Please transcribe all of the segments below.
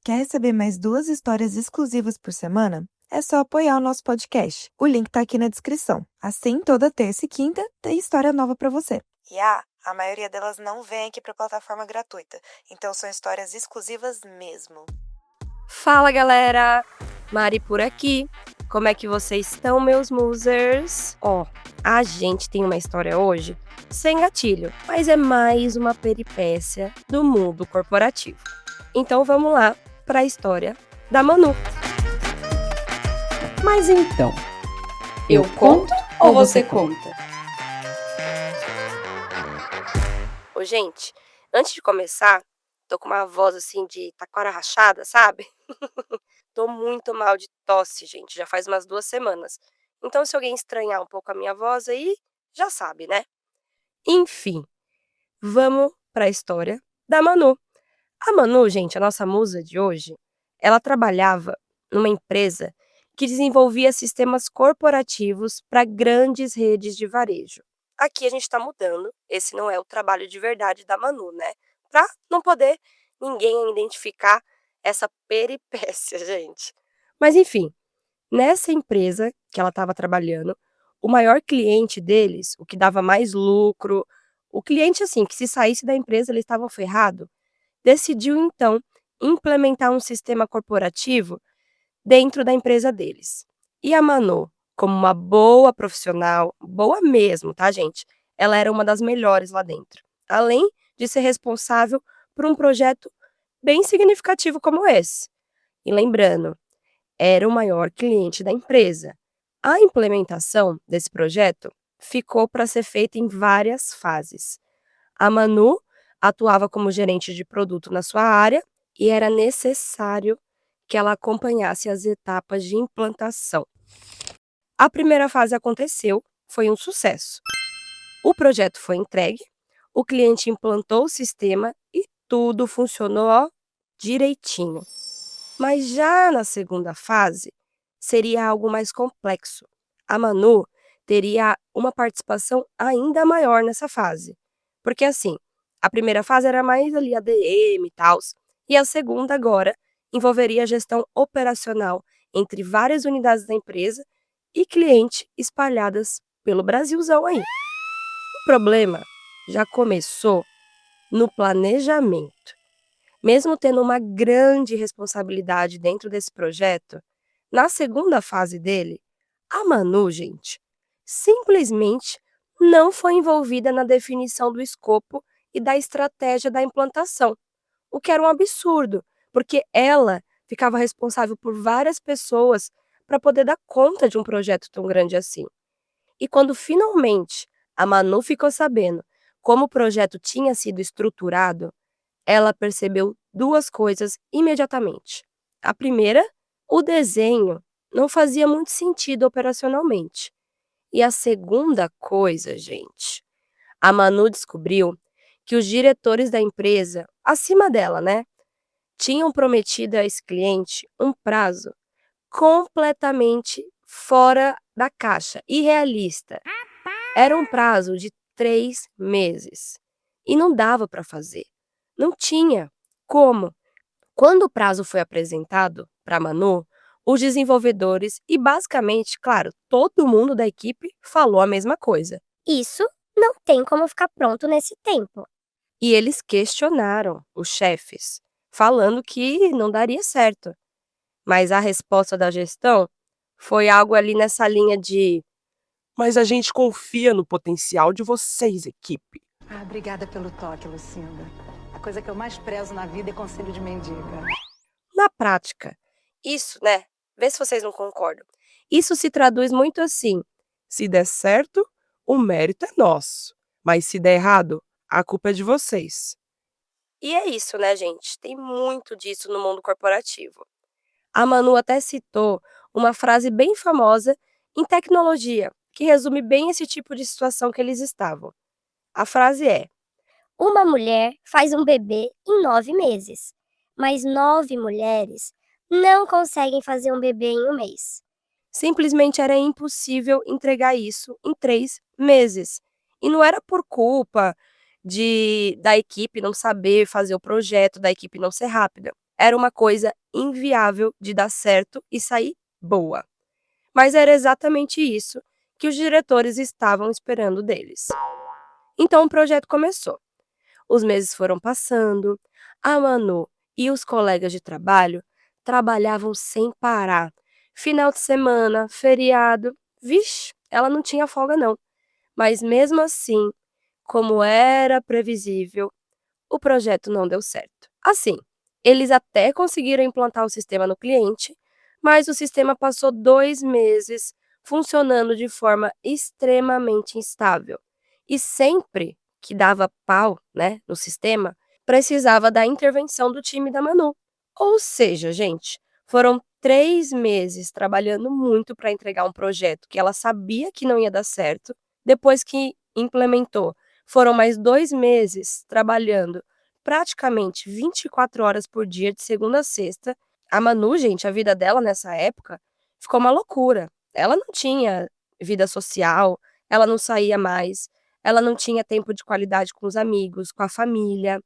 Quer receber mais 2 histórias exclusivas por semana? É só apoiar o nosso podcast. O link tá aqui na descrição. Assim, toda terça e quinta tem história nova pra você. E a maioria delas não vem aqui pra plataforma gratuita, então são histórias exclusivas mesmo. Fala, galera! Mari por aqui. Como é que vocês estão, meus musers? A gente tem uma história hoje sem gatilho, mas é mais uma peripécia do mundo corporativo. Então vamos lá para a história da Manu. Mas então, eu conto ou você conta? Ô, gente, antes de começar, tô com uma voz assim de taquara rachada, sabe? Tô muito mal de tosse, gente, já faz umas 2 semanas. Então, se alguém estranhar um pouco a minha voz aí, já sabe, né? Enfim, vamos para a história da Manu. A Manu, gente, a nossa musa de hoje, ela trabalhava numa empresa que desenvolvia sistemas corporativos para grandes redes de varejo. Aqui a gente está mudando, esse não é o trabalho de verdade da Manu, né? Para não poder ninguém identificar essa peripécia, gente. Mas enfim, nessa empresa que ela estava trabalhando, o maior cliente deles, o que dava mais lucro, o cliente assim, que se saísse da empresa eles estavam ferrados, decidiu então implementar um sistema corporativo dentro da empresa deles. E a Manu, como uma boa profissional, boa mesmo, tá, gente? Ela era uma das melhores lá dentro. Além de ser responsável por um projeto bem significativo como esse. E lembrando, era o maior cliente da empresa. A implementação desse projeto ficou para ser feita em várias fases. A Manu atuava como gerente de produto na sua área e era necessário que ela acompanhasse as etapas de implantação. A primeira fase aconteceu, foi um sucesso. O projeto foi entregue, o cliente implantou o sistema e tudo funcionou direitinho. Mas já na segunda fase, seria algo mais complexo. A Manu teria uma participação ainda maior nessa fase. Porque assim, a primeira fase era mais ali ADM e tal, e a segunda agora envolveria a gestão operacional entre várias unidades da empresa e cliente espalhadas pelo Brasilzão aí. O problema já começou no planejamento. Mesmo tendo uma grande responsabilidade dentro desse projeto, na segunda fase dele, a Manu, gente, simplesmente não foi envolvida na definição do escopo e da estratégia da implantação, o que era um absurdo, porque ela ficava responsável por várias pessoas para poder dar conta de um projeto tão grande assim. E quando finalmente a Manu ficou sabendo como o projeto tinha sido estruturado, ela percebeu 2 coisas imediatamente. A primeira, o desenho não fazia muito sentido operacionalmente. E a segunda coisa, gente, a Manu descobriu que os diretores da empresa, acima dela, né, tinham prometido a esse cliente um prazo completamente fora da caixa, irrealista. Era um prazo de 3 meses. E não dava para fazer. Não tinha como. Quando o prazo foi apresentado para a Manu, os desenvolvedores e basicamente, claro, todo mundo da equipe falou a mesma coisa. Isso não tem como ficar pronto nesse tempo. E eles questionaram os chefes, falando que não daria certo. Mas a resposta da gestão foi algo ali nessa linha de: Mas a gente confia no potencial de vocês, equipe. Obrigada pelo toque, Lucinda. A coisa que eu mais prezo na vida é conselho de mendiga. na prática. Isso, né? Vê se vocês não concordam. Isso se traduz muito assim: Se der certo, o mérito é nosso. Mas se der errado, a culpa é de vocês. e é isso, né, gente? Tem muito disso no mundo corporativo. A Manu até citou uma frase bem famosa em tecnologia, que resume bem esse tipo de situação que eles estavam. A frase é: Uma mulher faz um bebê em 9 meses, mas 9 mulheres não conseguem fazer um bebê em um mês. simplesmente era impossível entregar isso em 3 meses. E não era por culpa da equipe não saber fazer o projeto, da equipe não ser rápida. era uma coisa inviável de dar certo e sair boa. Mas era exatamente isso que os diretores estavam esperando deles. Então o projeto começou. Os meses foram passando, a Manu e os colegas de trabalho trabalhavam sem parar. Final de semana, feriado, vixe, ela não tinha folga não. Mas mesmo assim, como era previsível, o projeto não deu certo. Assim, eles até conseguiram implantar o sistema no cliente, mas o sistema passou 2 meses funcionando de forma extremamente instável. E sempre que dava pau, né, no sistema, precisava da intervenção do time da Manu. Ou seja, gente, foram 3 meses trabalhando muito para entregar um projeto que ela sabia que não ia dar certo. Depois que implementou, foram mais 2 meses trabalhando praticamente 24 horas por dia, de segunda a sexta. A Manu, gente, a vida dela nessa época ficou uma loucura. Ela não tinha vida social, ela não saía mais, ela não tinha tempo de qualidade com os amigos, com a família.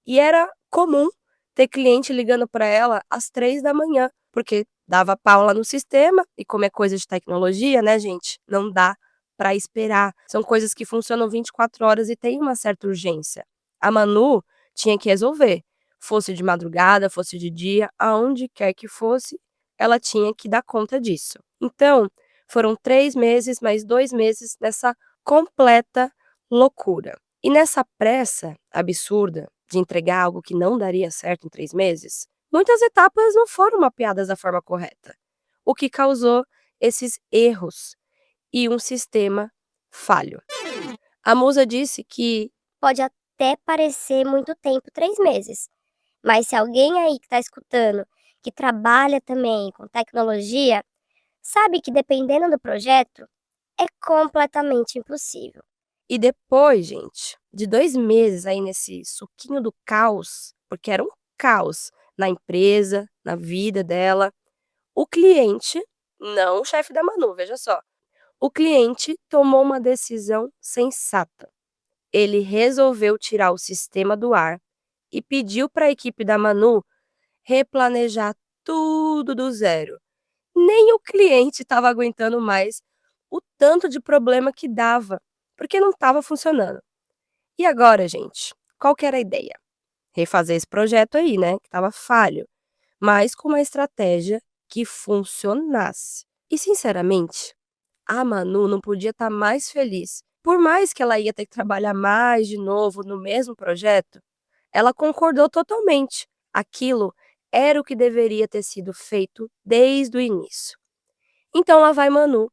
E era comum ter cliente ligando para ela às 3 da manhã, porque dava pau lá no sistema, e como é coisa de tecnologia, né, gente, não dá para esperar. São coisas que funcionam 24 horas e tem uma certa urgência. A Manu tinha que resolver. Fosse de madrugada, fosse de dia, aonde quer que fosse, ela tinha que dar conta disso. Então, foram 3 meses, mais 2 meses nessa completa loucura. E nessa pressa absurda de entregar algo que não daria certo em 3 meses, muitas etapas não foram mapeadas da forma correta, o que causou esses erros e um sistema falho. A musa disse que Pode até parecer muito tempo, 3 meses, mas se alguém aí que está escutando, que trabalha também com tecnologia, sabe que dependendo do projeto, é completamente impossível. E depois, gente, de 2 meses aí nesse suquinho do caos, porque era um caos na empresa, na vida dela, o cliente, não o chefe da Manu, veja só, o cliente tomou uma decisão sensata. Ele resolveu tirar o sistema do ar e pediu para a equipe da Manu replanejar tudo do zero. Nem o cliente estava aguentando mais o tanto de problema que dava, porque não estava funcionando. E agora, gente, qual que era a ideia? Refazer esse projeto aí, né, que estava falho, mas com uma estratégia que funcionasse. E, sinceramente, a Manu não podia estar mais feliz. Por mais que ela ia ter que trabalhar mais de novo no mesmo projeto, ela concordou totalmente. Aquilo era o que deveria ter sido feito desde o início. Então lá vai Manu,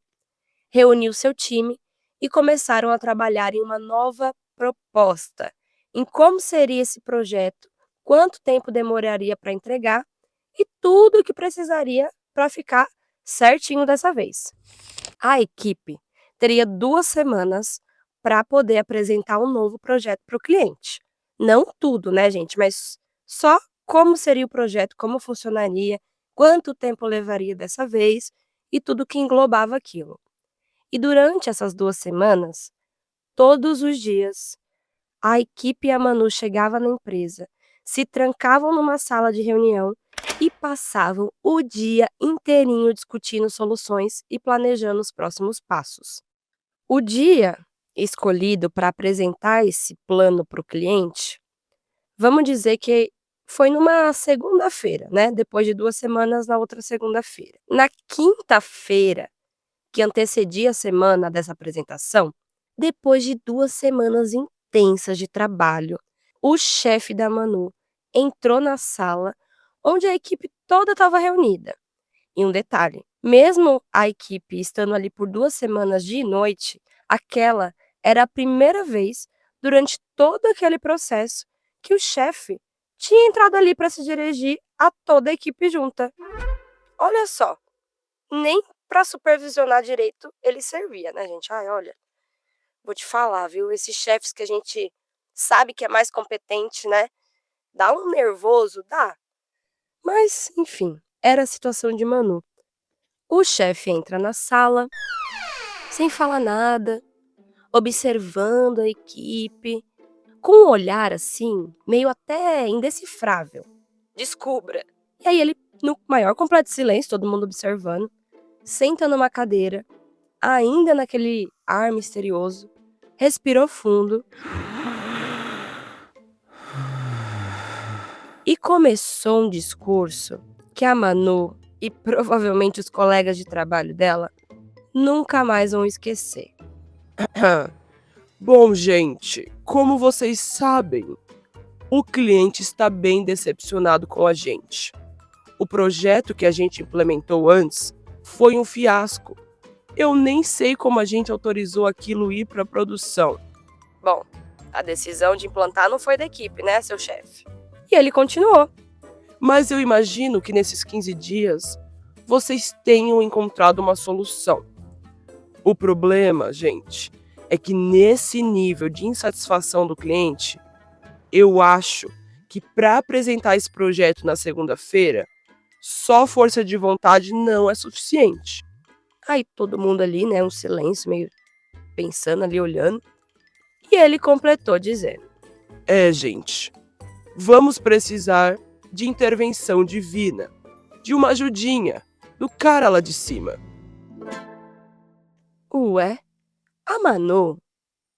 reuniu seu time e começaram a trabalhar em uma nova proposta, em como seria esse projeto, quanto tempo demoraria para entregar e tudo o que precisaria para ficar certinho dessa vez. A equipe teria 2 semanas para poder apresentar um novo projeto para o cliente. Não tudo, né, gente, mas só como seria o projeto, como funcionaria, quanto tempo levaria dessa vez e tudo que englobava aquilo. E durante essas 2 semanas, todos os dias, a equipe e a Manu chegava na empresa, se trancavam numa sala de reunião e passavam o dia inteirinho discutindo soluções e planejando os próximos passos. O dia escolhido para apresentar esse plano para o cliente, vamos dizer que foi numa segunda-feira, né? Depois de 2 semanas, na outra segunda-feira. Na quinta-feira, que antecedia a semana dessa apresentação, depois de 2 semanas intensas de trabalho, o chefe da Manu entrou na sala onde a equipe toda estava reunida. E um detalhe, mesmo a equipe estando ali por 2 semanas dia e noite, aquela era a primeira vez durante todo aquele processo que o chefe tinha entrado ali para se dirigir a toda a equipe junta. Olha só, nem para supervisionar direito ele servia, né, gente? Ai, olha, vou te falar, viu? Esses chefes que a gente sabe que é mais competente, né? Dá um nervoso, dá. Mas, enfim, era a situação de Manu. O chefe entra na sala, sem falar nada, observando a equipe, com um olhar assim, meio até indecifrável. descubra. E aí ele, no maior completo silêncio, todo mundo observando, senta numa cadeira, ainda naquele ar misterioso, respirou fundo e começou um discurso que a Manu e provavelmente os colegas de trabalho dela nunca mais vão esquecer. Bom, gente, como vocês sabem, o cliente está bem decepcionado com a gente. O projeto que a gente implementou antes foi um fiasco. Eu nem sei como a gente autorizou aquilo ir para produção. Bom, a decisão de implantar não foi da equipe, né, seu chefe? E ele continuou. Mas eu imagino que nesses 15 dias vocês tenham encontrado uma solução. O problema, gente, é que nesse nível de insatisfação do cliente, eu acho que para apresentar esse projeto na segunda-feira, só força de vontade não é suficiente. Aí todo mundo ali, né, um silêncio, meio pensando ali, olhando. E ele completou dizendo: Gente, vamos precisar de intervenção divina, de uma ajudinha, do cara lá de cima. Ué, a Manu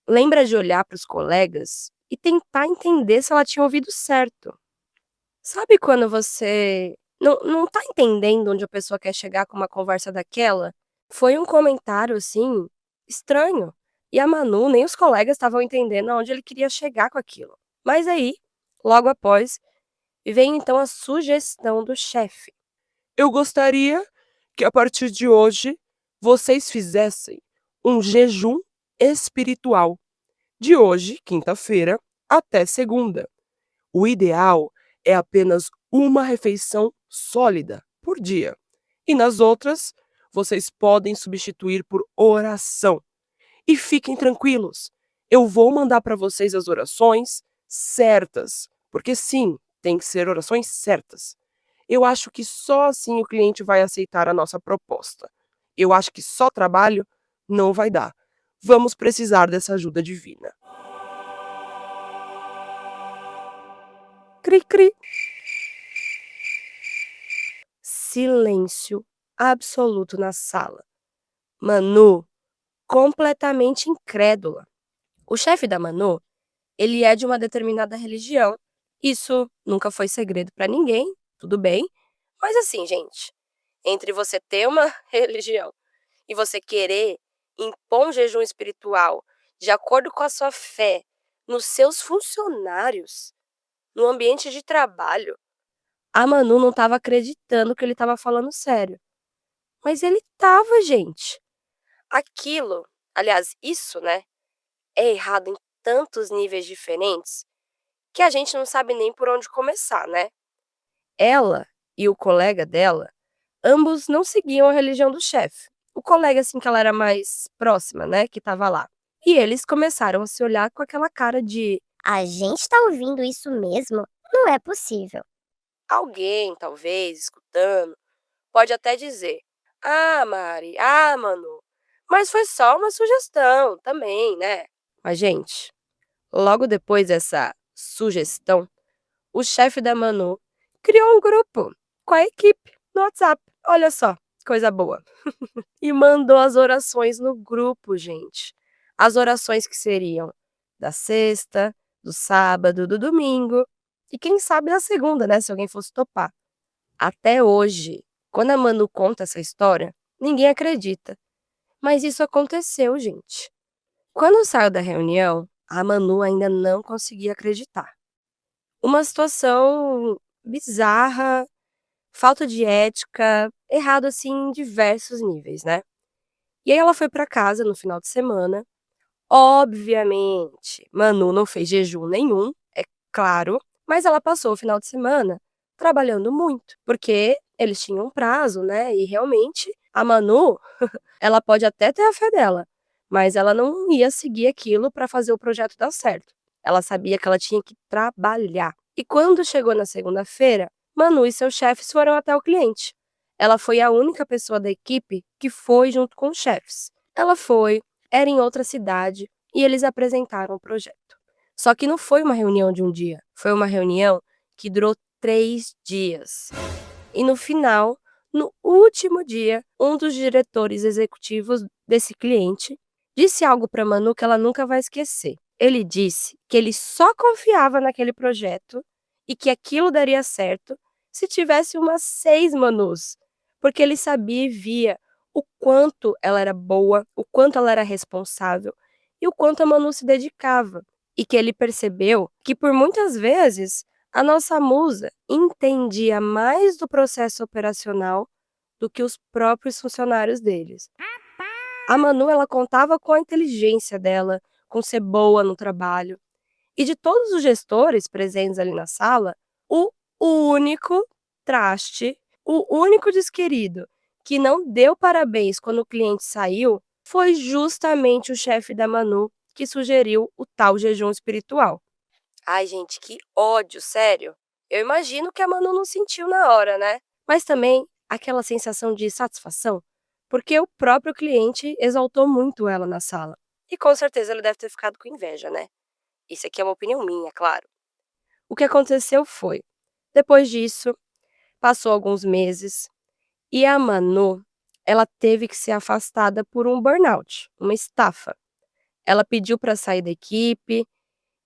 lembra de olhar para os colegas e tentar entender se ela tinha ouvido certo. Sabe quando você não tá entendendo onde a pessoa quer chegar com uma conversa daquela? Foi um comentário, assim, estranho. E a Manu nem os colegas estavam entendendo aonde ele queria chegar com aquilo. Mas aí, logo após, vem então a sugestão do chefe. Eu gostaria que a partir de hoje vocês fizessem um jejum espiritual. De hoje, quinta-feira, até segunda. O ideal é apenas uma refeição sólida por dia. E nas outras, vocês podem substituir por oração. E fiquem tranquilos, eu vou mandar para vocês as orações certas. Porque sim, tem que ser orações certas. Eu acho que só assim o cliente vai aceitar a nossa proposta. Eu acho que só trabalho não vai dar. Vamos precisar dessa ajuda divina. Cri, cri. Silêncio absoluto na sala. Manu, completamente incrédula. O chefe da Manu, ele é de uma determinada religião. Isso nunca foi segredo para ninguém, tudo bem. Mas assim, gente, entre você ter uma religião e você querer impor um jejum espiritual de acordo com a sua fé nos seus funcionários, no ambiente de trabalho, a Manu não estava acreditando que ele estava falando sério. Mas ele estava, gente. Aquilo, aliás, isso, né, é errado em tantos níveis diferentes que a gente não sabe nem por onde começar, né? Ela e o colega dela, ambos não seguiam a religião do chefe. O colega, assim, que ela era mais próxima, né, que estava lá. E eles começaram a se olhar com aquela cara de A gente tá ouvindo isso mesmo? Não é possível. alguém, talvez, escutando, pode até dizer: Ah, Mari, Manu, mas foi só uma sugestão também, né? Mas, gente, logo depois dessa sugestão, o chefe da Manu criou um grupo com a equipe no WhatsApp. Olha só, coisa boa. E mandou as orações no grupo, gente. As orações que seriam da sexta, do sábado, do domingo e quem sabe da segunda, né, se alguém fosse topar. Até hoje, quando a Manu conta essa história, ninguém acredita. Mas isso aconteceu, gente. Quando saiu da reunião, a Manu ainda não conseguia acreditar. Uma situação bizarra, falta de ética, errado assim em diversos níveis, né? E aí ela foi pra casa no final de semana. Obviamente, Manu não fez jejum nenhum, é claro, mas ela passou o final de semana trabalhando muito, porque eles tinham um prazo, né? E realmente a Manu, ela pode até ter a fé dela, mas ela não ia seguir aquilo para fazer o projeto dar certo. Ela sabia que ela tinha que trabalhar. E quando chegou na segunda-feira, Manu e seus chefes foram até o cliente. Ela foi a única pessoa da equipe que foi junto com os chefes. Ela foi, era em outra cidade e eles apresentaram o projeto. Só que não foi uma reunião de um dia, foi uma reunião que durou 3 dias. E no final, no último dia, um dos diretores executivos desse cliente disse algo para Manu que ela nunca vai esquecer. Ele disse que ele só confiava naquele projeto e que aquilo daria certo se tivesse umas 6 Manus, porque ele sabia e via o quanto ela era boa, o quanto ela era responsável e o quanto a Manu se dedicava. E que ele percebeu que por muitas vezes a nossa musa entendia mais do processo operacional do que os próprios funcionários deles. A Manu, ela contava com a inteligência dela, com ser boa no trabalho. E de todos os gestores presentes ali na sala, o único traste, o único desquerido que não deu parabéns quando o cliente saiu foi justamente o chefe da Manu, que sugeriu o tal jejum espiritual. Ai, gente, que ódio, sério. Eu imagino que a Manu não sentiu na hora, né? Mas também aquela sensação de satisfação, porque o próprio cliente exaltou muito ela na sala. E com certeza ele deve ter ficado com inveja, né? Isso aqui é uma opinião minha, claro. O que aconteceu foi, depois disso, passou alguns meses e a Manu, ela teve que ser afastada por um burnout, uma estafa. Ela pediu para sair da equipe,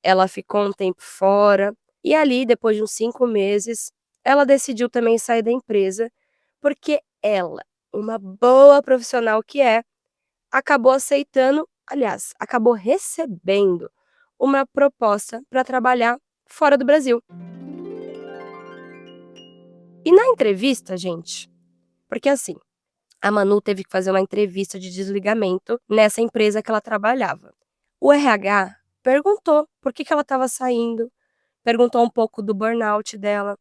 ela ficou um tempo fora e ali, depois de uns 5 meses, ela decidiu também sair da empresa porque ela, uma boa profissional que é, acabou aceitando, aliás, acabou recebendo uma proposta para trabalhar fora do Brasil. E na entrevista, gente, porque assim, a Manu teve que fazer uma entrevista de desligamento nessa empresa que ela trabalhava. O RH perguntou por que ela estava saindo, perguntou um pouco do burnout dela.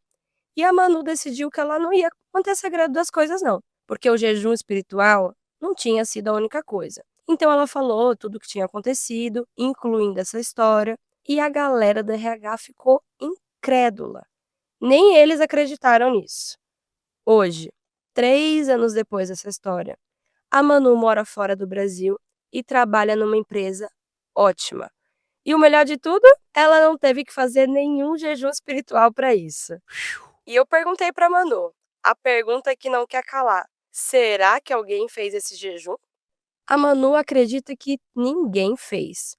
E a Manu decidiu que ela não ia manter segredo das coisas, não, porque o jejum espiritual não tinha sido a única coisa. Então ela falou tudo o que tinha acontecido, incluindo essa história, e a galera do RH ficou incrédula. Nem eles acreditaram nisso. Hoje, 3 anos depois dessa história, a Manu mora fora do Brasil e trabalha numa empresa ótima. E o melhor de tudo, ela não teve que fazer nenhum jejum espiritual para isso. E eu perguntei para Manu, a pergunta que não quer calar: será que alguém fez esse jejum? A Manu acredita que ninguém fez,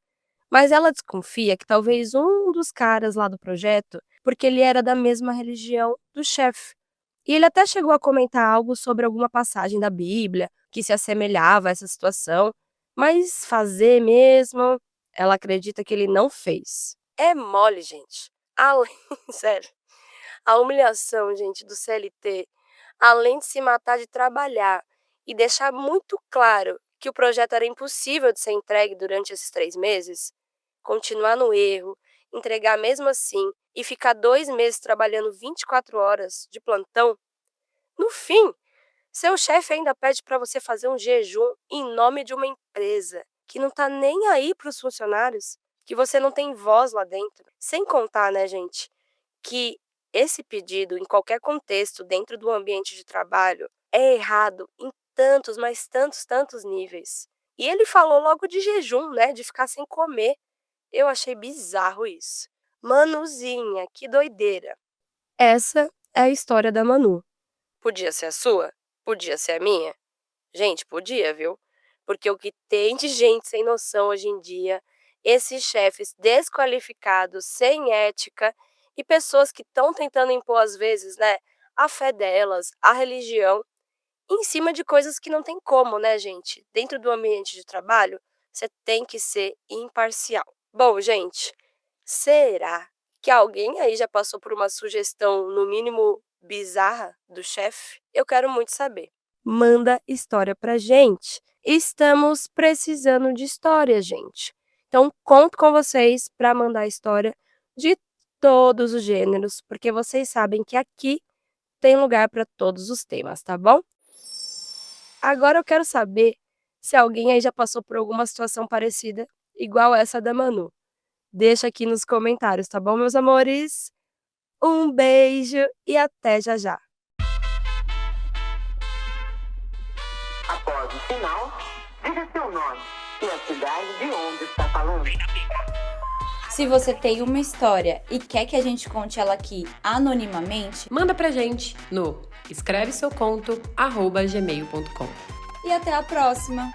mas ela desconfia que talvez um dos caras lá do projeto, porque ele era da mesma religião do chefe. E ele até chegou a comentar algo sobre alguma passagem da Bíblia que se assemelhava a essa situação, mas fazer mesmo, ela acredita que ele não fez. É mole, gente. Sério, a humilhação, gente, do CLT, além de se matar de trabalhar e deixar muito claro que o projeto era impossível de ser entregue durante esses 3 meses, continuar no erro, entregar mesmo assim e ficar 2 meses trabalhando 24 horas de plantão, no fim, seu chefe ainda pede para você fazer um jejum em nome de uma empresa que não tá nem aí para os funcionários, que você não tem voz lá dentro. Sem contar, né, gente, que esse pedido, em qualquer contexto dentro do ambiente de trabalho, é errado em tantos, mas tantos níveis. E ele falou logo de jejum, né, de ficar sem comer. Eu achei bizarro isso. Manuzinha, que doideira. Essa é a história da Manu. Podia ser a sua? Podia ser a minha? Gente, podia, viu? Porque o que tem de gente sem noção hoje em dia, esses chefes desqualificados, sem ética e pessoas que estão tentando impor, às vezes, né, a fé delas, a religião, em cima de coisas que não tem como, né, gente? Dentro do ambiente de trabalho, você tem que ser imparcial. Bom, gente, será que alguém aí já passou por uma sugestão, no mínimo, bizarra do chefe? Eu quero muito saber. Manda história pra gente. Estamos precisando de histórias, gente. Então, conto com vocês para mandar história de todos os gêneros, porque vocês sabem que aqui tem lugar para todos os temas, tá bom? Agora eu quero saber se alguém aí já passou por alguma situação parecida, igual essa da Manu. Deixa aqui nos comentários, tá bom, meus amores? Um beijo e até já já. Após o sinal, diga seu nome e a cidade de onde está falando. Se você tem uma história e quer que a gente conte ela aqui anonimamente, manda pra gente no escreveseuconto@gmail.com. E até a próxima!